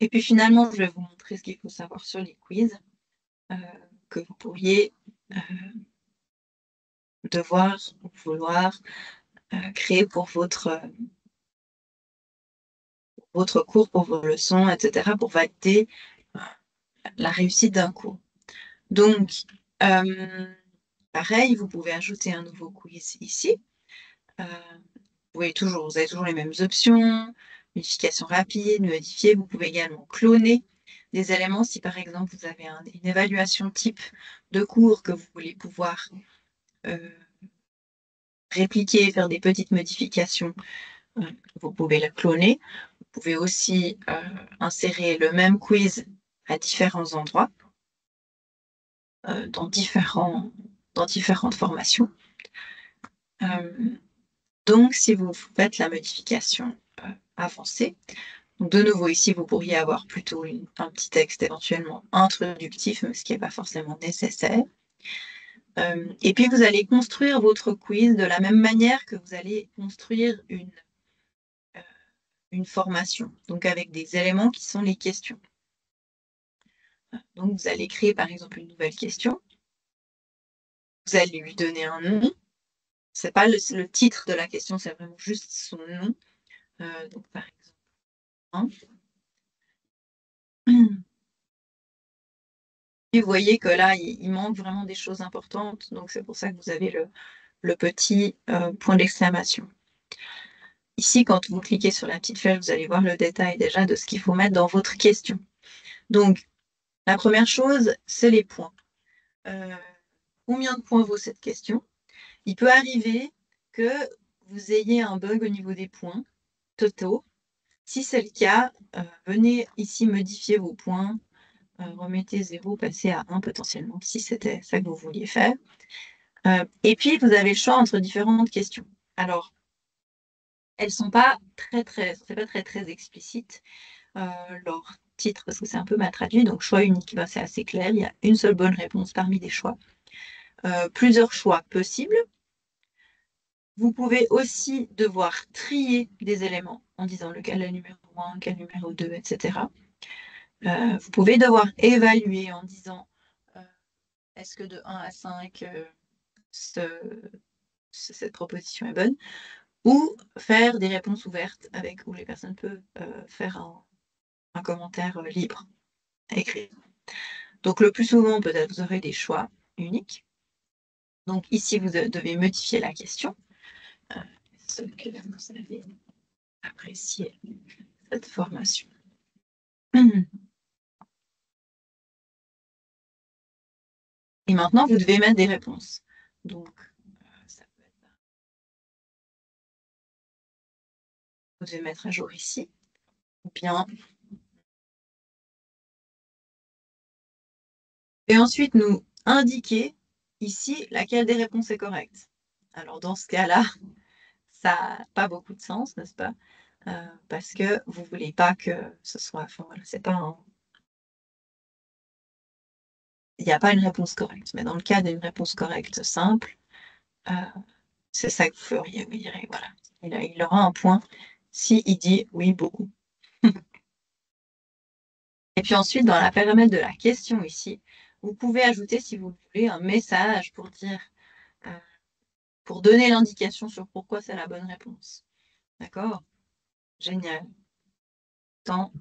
Et puis finalement, je vais vous montrer ce qu'il faut savoir sur les quiz que vous pourriez devoir ou vouloir créer pour votre cours, pour vos leçons, etc., pour valider la réussite d'un cours. Donc, pareil, vous pouvez ajouter un nouveau quiz ici. Vous avez toujours les mêmes options, modification rapide, modifier. Vous pouvez également cloner des éléments si par exemple vous avez une évaluation type de cours que vous voulez pouvoir répliquer, faire des petites modifications, vous pouvez la cloner. Vous pouvez aussi insérer le même quiz à différents endroits, dans différentes formations. Donc, si vous faites la modification avancée, donc de nouveau ici, vous pourriez avoir plutôt un petit texte éventuellement introductif, mais ce qui n'est pas forcément nécessaire. Et puis, vous allez construire votre quiz de la même manière que vous allez construire une formation, donc avec des éléments qui sont les questions. Donc, vous allez créer par exemple une nouvelle question. Vous allez lui donner un nom. Ce n'est pas le titre de la question, c'est vraiment juste son nom. Donc, par exemple, hein. Et vous voyez que là, il manque vraiment des choses importantes. Donc, c'est pour ça que vous avez le petit point d'exclamation. Ici, quand vous cliquez sur la petite flèche, vous allez voir le détail déjà de ce qu'il faut mettre dans votre question. Donc, la première chose, c'est les points. Combien de points vaut cette question? Il peut arriver que vous ayez un bug au niveau des points totaux. Si c'est le cas, venez ici modifier vos points. Remettez 0, passez à 1 potentiellement, si c'était ça que vous vouliez faire. Et puis, vous avez le choix entre différentes questions. Alors, elles ne sont pas très explicites. Leur titre, parce que c'est un peu mal traduit, donc choix unique, c'est assez clair. Il y a une seule bonne réponse parmi des choix. Plusieurs choix possibles. Vous pouvez aussi devoir trier des éléments en disant lequel est le numéro 1, quel numéro 2, etc. Vous pouvez devoir évaluer en disant est-ce que de 1 à 5, cette proposition est bonne, ou faire des réponses ouvertes où les personnes peuvent faire un commentaire libre à écrire. Donc le plus souvent, peut-être, vous aurez des choix uniques. Donc ici, vous devez modifier la question. Est-ce que vous avez apprécié cette formation? Et maintenant, vous devez mettre des réponses. Donc, ça peut être... Vous devez mettre à jour ici, ou bien... Et ensuite, nous indiquer ici laquelle des réponses est correcte. Alors, dans ce cas-là, ça n'a pas beaucoup de sens, n'est-ce pas? Parce que vous ne voulez pas que ce soit... Enfin, voilà, c'est pas il n'y a pas une réponse correcte. Mais dans le cas d'une réponse correcte simple, c'est ça que vous feriez. Vous direz, voilà, il aura un point s'il dit oui, beaucoup. Et puis ensuite, dans la paramètre de la question ici, vous pouvez ajouter, si vous voulez, un message pour dire, pour donner l'indication sur pourquoi c'est la bonne réponse. D'accord? Génial. Tant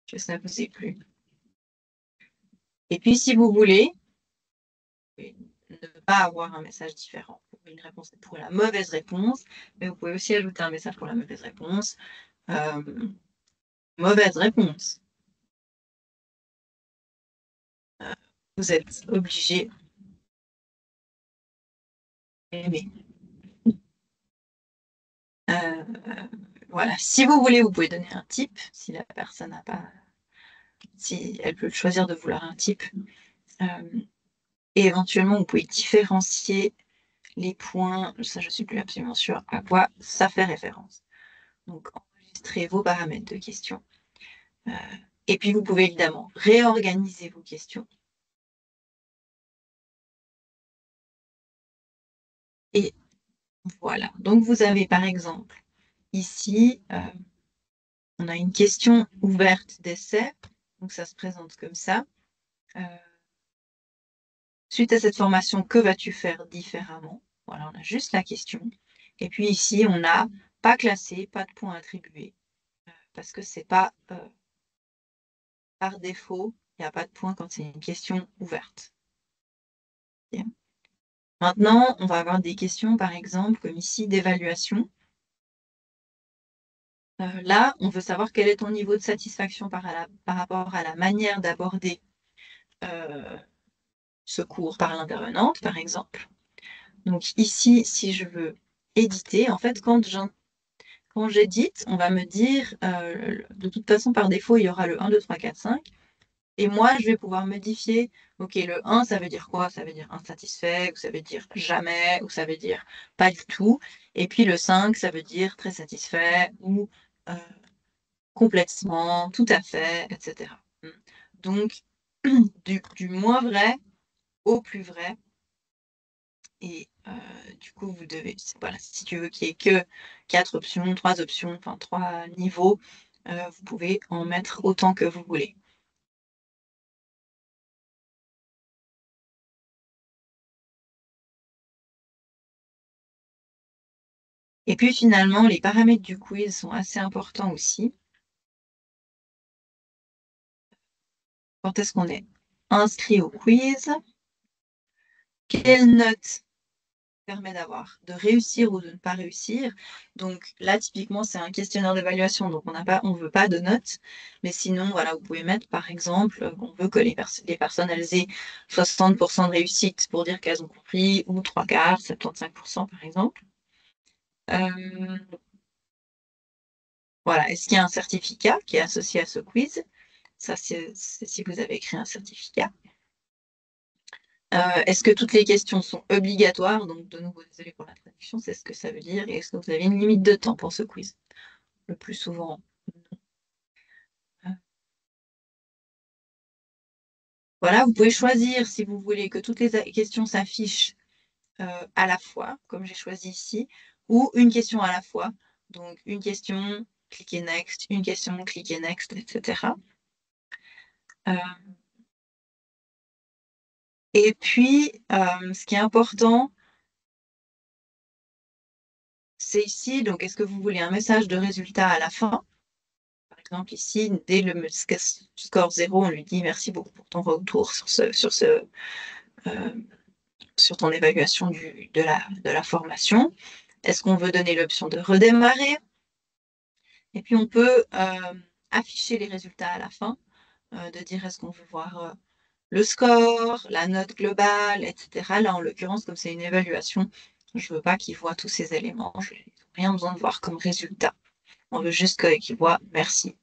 que ça ne vous est plus. Et puis, si vous voulez, ne pas avoir un message différent pour une réponse, pour la mauvaise réponse, mais vous pouvez aussi ajouter un message pour la mauvaise réponse. Mauvaise réponse. Vous êtes obligé d'aimer. Voilà. Si vous voulez, vous pouvez donner un type, si la personne n'a pas... Si elle peut choisir de vouloir un type. Et éventuellement, vous pouvez différencier les points, ça je ne suis plus absolument sûre à quoi ça fait référence. Donc, enregistrez vos paramètres de questions. Et puis, vous pouvez évidemment réorganiser vos questions. Et voilà. Donc, vous avez par exemple ici on a une question ouverte d'essai, donc ça se présente comme ça. Suite à cette formation, que vas-tu faire différemment? Voilà, on a juste la question. Et puis ici, on n'a pas classé, pas de points attribués, parce que c'est pas par défaut, il n'y a pas de points quand c'est une question ouverte. Bien. Maintenant, on va avoir des questions, par exemple, comme ici, d'évaluation. Là, on veut savoir quel est ton niveau de satisfaction par rapport à la manière d'aborder ce cours par l'intervenante, par exemple. Donc ici, si je veux éditer, en fait, quand j'édite, on va me dire, de toute façon, par défaut, il y aura le 1, 2, 3, 4, 5. Et moi, je vais pouvoir modifier, ok, le 1, ça veut dire quoi? Ça veut dire insatisfait, ou ça veut dire jamais, ou ça veut dire pas du tout. Et puis le 5, ça veut dire très satisfait, ou complètement, tout à fait, etc. Donc, du moins vrai au plus vrai. Et du coup, vous devez, voilà, si tu veux qu'il n'y ait que 4 options, 3 options, enfin 3 niveaux, vous pouvez en mettre autant que vous voulez. Et puis finalement, les paramètres du quiz sont assez importants aussi. Quand est-ce qu'on est inscrit au quiz? Quelle note permet d'avoir, de réussir ou de ne pas réussir? Donc là, typiquement, c'est un questionnaire d'évaluation, donc on veut pas de notes. Mais sinon, voilà, vous pouvez mettre, par exemple, on veut que les personnes, elles aient 60% de réussite pour dire qu'elles ont compris, ou 3/4, 75%, par exemple. Euh, voilà. Est-ce qu'il y a un certificat qui est associé à ce quiz? Ça, c'est si vous avez écrit un certificat. Est-ce que toutes les questions sont obligatoires? Donc, de nouveau, désolé pour la traduction, c'est ce que ça veut dire. Et est-ce que vous avez une limite de temps pour ce quiz? Le plus souvent, non. Voilà, vous pouvez choisir si vous voulez que toutes les questions s'affichent à la fois, comme j'ai choisi ici, ou une question à la fois. Donc, une question, cliquez Next, une question, cliquez Next, etc. Et puis, ce qui est important, c'est ici, donc est-ce que vous voulez un message de résultat à la fin? Par exemple, ici, dès le score 0, on lui dit merci beaucoup pour ton retour sur ton évaluation de la formation. Est-ce qu'on veut donner l'option de redémarrer? Et puis, on peut afficher les résultats à la fin, de dire est-ce qu'on veut voir le score, la note globale, etc. Là, en l'occurrence, comme c'est une évaluation, je ne veux pas qu'ils voient tous ces éléments. Je n'ai rien besoin de voir comme résultat. On veut juste qu'ils voient merci.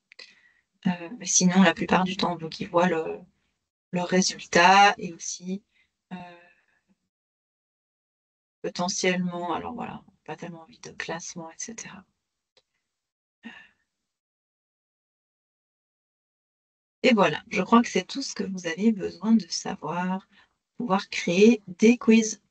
Mais sinon, la plupart du temps, on veut qu'ils voient le résultat et aussi potentiellement, alors voilà, pas tellement envie de classement, etc. Et voilà, je crois que c'est tout ce que vous avez besoin de savoir pour pouvoir créer des quiz.